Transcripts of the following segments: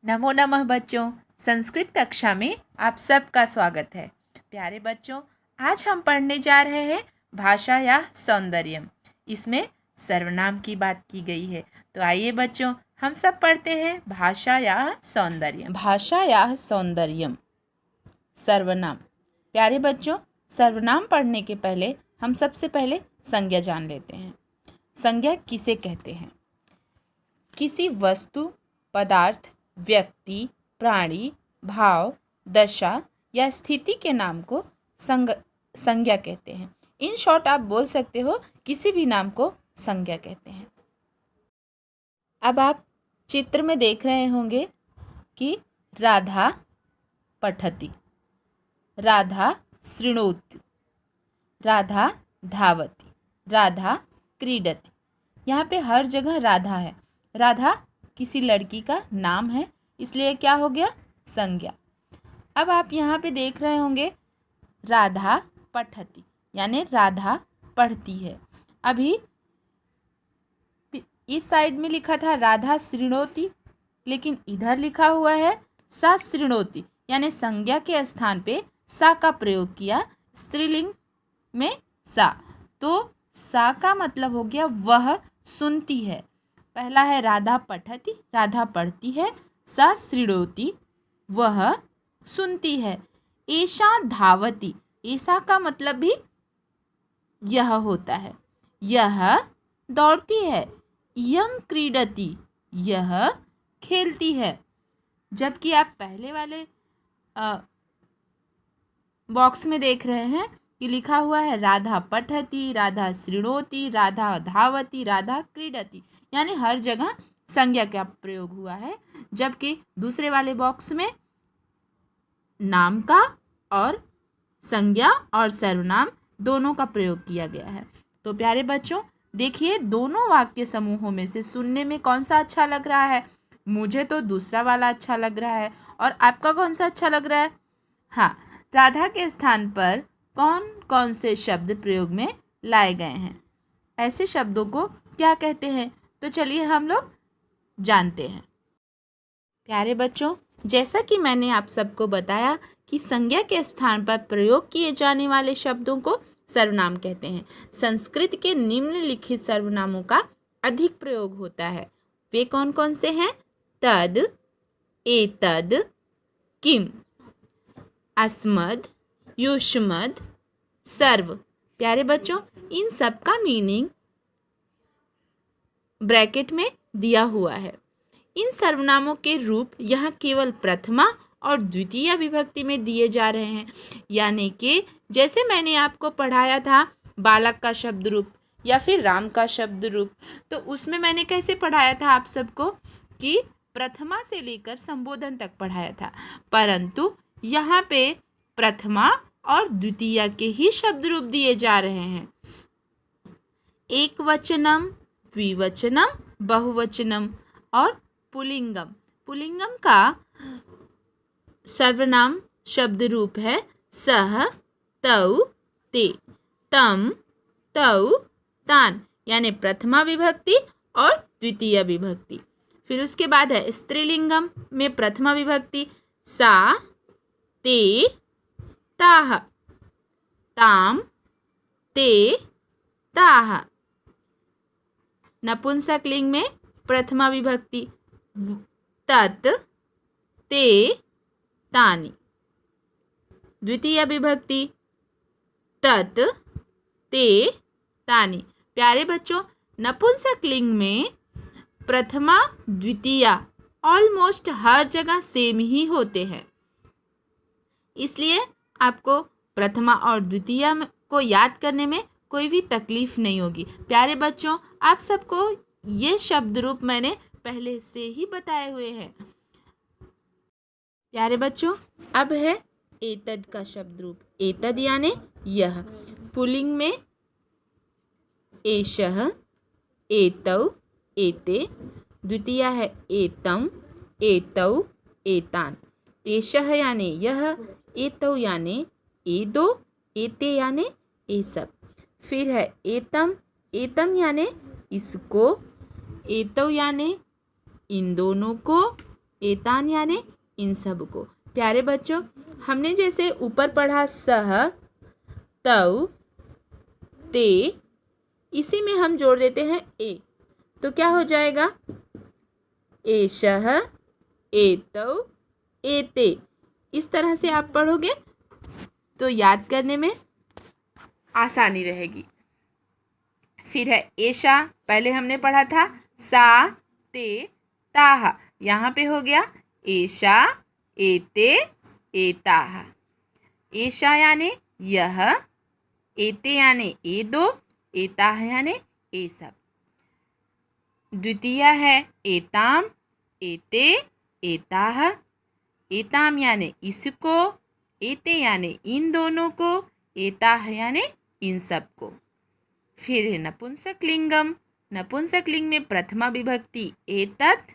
नमो नमः बच्चों। संस्कृत कक्षा में आप सबका स्वागत है। प्यारे बच्चों, आज हम पढ़ने जा रहे हैं भाषा या सौंदर्यम। इसमें सर्वनाम की बात की गई है। तो आइए बच्चों, हम सब पढ़ते हैं भाषा या सौंदर्यम। भाषा या सौंदर्यम। सर्वनाम। प्यारे बच्चों, सर्वनाम पढ़ने के पहले हम सबसे पहले संज्ञा जान लेते हैं। संज्ञा किसे कहते हैं? किसी वस्तु, पदार्थ, व्यक्ति, प्राणी, भाव, दशा या स्थिति के नाम को संज्ञा कहते हैं। इन शॉर्ट आप बोल सकते हो किसी भी नाम को संज्ञा कहते हैं। अब आप चित्र में देख रहे होंगे कि राधा पठति, राधा शृणोति, राधा धावति, राधा क्रीडति। यहाँ पे हर जगह राधा है। राधा किसी लड़की का नाम है, इसलिए क्या हो गया? संज्ञा। अब आप यहाँ पे देख रहे होंगे राधा पठति, यानी राधा पढ़ती है। अभी इस साइड में लिखा था राधा शृणोति, लेकिन इधर लिखा हुआ है सा शृणोति, यानी संज्ञा के स्थान पे सा का प्रयोग किया, स्त्रीलिंग में सा। तो सा का मतलब हो गया वह सुनती है। पहला है राधा पठति, राधा पढ़ती है। सा शृणोति, वह सुनती है। एषा धावति, ऐसा का मतलब भी यह होता है, यह दौड़ती है। यम क्रीडति, यह खेलती है। जबकि आप पहले वाले बॉक्स में देख रहे हैं कि लिखा हुआ है राधा पठति, राधा शृणोति, राधा धावति, राधा क्रीडति, यानी हर जगह संज्ञा का प्रयोग हुआ है। जबकि दूसरे वाले बॉक्स में नाम का और संज्ञा और सर्वनाम दोनों का प्रयोग किया गया है। तो प्यारे बच्चों, देखिए दोनों वाक्य समूहों में से सुनने में कौन सा अच्छा लग रहा है? मुझे तो दूसरा वाला अच्छा लग रहा है। और आपका कौन सा अच्छा लग रहा है? हाँ, राधा के स्थान पर कौन कौन से शब्द प्रयोग में लाए गए हैं? ऐसे शब्दों को क्या कहते हैं? तो चलिए हम लोग जानते हैं। प्यारे बच्चों, जैसा कि मैंने आप सबको बताया कि संज्ञा के स्थान पर प्रयोग किए जाने वाले शब्दों को सर्वनाम कहते हैं। संस्कृत के निम्नलिखित सर्वनामों का अधिक प्रयोग होता है। वे कौन कौन से हैं? तद, एतद, किम, अस्मद, युष्मद, सर्व। प्यारे बच्चों, इन सब का मीनिंग ब्रैकेट में दिया हुआ है। इन सर्वनामों के रूप यहाँ केवल प्रथमा और द्वितीय विभक्ति में दिए जा रहे हैं। यानी कि जैसे मैंने आपको पढ़ाया था बालक का शब्द रूप या फिर राम का शब्द रूप, तो उसमें मैंने कैसे पढ़ाया था आप सबको कि प्रथमा से लेकर संबोधन तक पढ़ाया था। परंतु यहाँ पे प्रथमा और द्वितीय के ही शब्द रूप दिए जा रहे हैं। एक वचनम, द्विवचनम, बहुवचनम और पुल्लिंगम। पुल्लिंगम का सर्वनाम शब्द रूप है सह, तौ, ते, तम, तौ, तान, यानी प्रथमा विभक्ति और द्वितीय विभक्ति। फिर उसके बाद है स्त्रीलिंगम में प्रथमा विभक्ति सा, ते, ताह, ताम, ते, ताह। नपुंसकलिंग में प्रथमा विभक्ति तत्, ते, तानि। द्वितीय विभक्ति तत्, ते, तानि। प्यारे बच्चों, नपुंसकलिंग में प्रथमा द्वितीय ऑलमोस्ट हर जगह सेम ही होते हैं, इसलिए आपको प्रथमा और द्वितीय को याद करने में कोई भी तकलीफ नहीं होगी। प्यारे बच्चों, आप सबको ये शब्द रूप मैंने पहले से ही बताए हुए हैं। प्यारे बच्चों, अब है एतद का शब्द रूप। एतद यानी यह। पुल्लिंग में एषः, एतौ, एते। द्वितीय है एतम, एतौ, एतान। एषः यानी यह, एतौ यानी ये दो, एते यानी ये सब। फिर है एतम, एतम यानी इसको, एतौ यानी इन दोनों को, एतान यानी इन सब को। प्यारे बच्चों, हमने जैसे ऊपर पढ़ा सह, तौ, ते, इसी में हम जोड़ देते हैं ए, तो क्या हो जाएगा? एषः, एतौ, एते। इस तरह से आप पढ़ोगे तो याद करने में आसानी रहेगी। फिर है एषा, पहले हमने पढ़ा था सा, ते, ताः। यहाँ पे हो गया एषा, एते, एताः। एषा यानी यह, एते यानी ये दो, एताः यानी ये सब। द्वितीय है एताम, एते, एताः। एताम यानी इसको, एते यानी इन दोनों को, एताः यानी इन सब को। फिर है नपुंसकलिंगम। नपुंसकलिंग में प्रथमा विभक्ति एतत्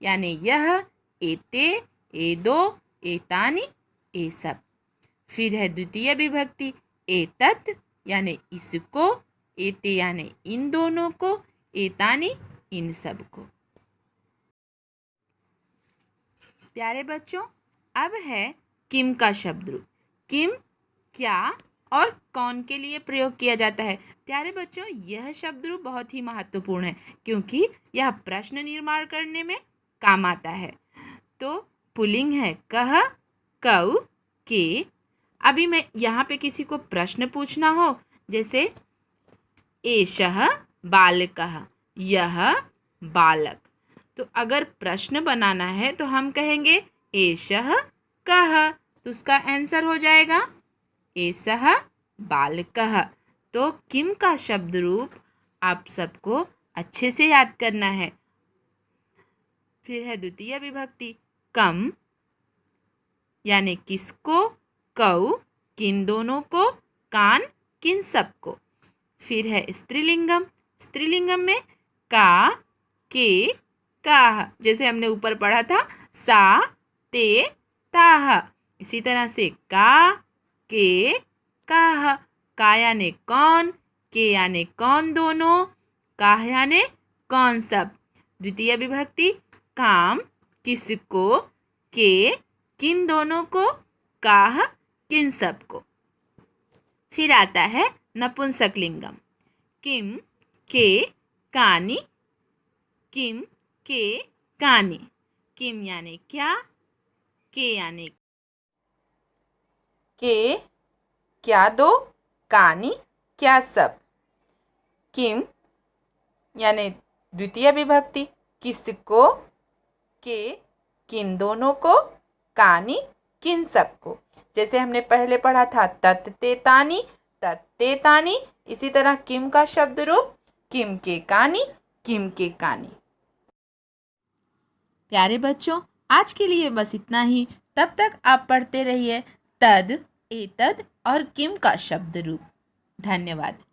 यानी यह, एते, ए दो, एतानि, ए सब। फिर है द्वितीय विभक्ति एतत् यानी इसको, एते यानी इन दोनों को, एतानि इन सब को। प्यारे बच्चों, अब है किम का शब्द रूप। किम क्या और कौन के लिए प्रयोग किया जाता है। प्यारे बच्चों, यह शब्द रूप बहुत ही महत्वपूर्ण है क्योंकि यह प्रश्न निर्माण करने में काम आता है। तो पुल्लिंग है कह, कौ, के। अभी मैं यहाँ पे किसी को प्रश्न पूछना हो, जैसे एषः बालकः, यह बालक, तो अगर प्रश्न बनाना है तो हम कहेंगे एषः कः, तो उसका आंसर हो जाएगा एषः बालकः। तो किम का शब्द रूप आप सबको अच्छे से याद करना है। फिर है द्वितीय विभक्ति कम यानी किसको, कौ किन दोनों को, कान किन सबको। फिर है स्त्रीलिंगम। स्त्रीलिंगम में का, के, काः, जैसे हमने ऊपर पढ़ा था सा, ते, ताः। इसी तरह से का, के, काः। का यानी कौन, के यानी कौन दोनों, काः यानी कौन सब। द्वितीय विभक्ति काम किसको, के किन दोनों को, काः किन सब को। फिर आता है नपुंसकलिंगम किम, के, कानि। किम, के, कानि। किम यानी क्या, के यानी के क्या दो, कानि क्या सब। किम यानी द्वितीय विभक्ति किसको, के किन दोनों को, कानि किन सबको। जैसे हमने पहले पढ़ा था तत् ते तानि, तत् ते तानि। इसी तरह किम का शब्द रूप किम के कानि, किम के कानि। प्यारे बच्चों, आज के लिए बस इतना ही। तब तक आप पढ़ते रहिए तद, एतद और किम का शब्द रूप। धन्यवाद।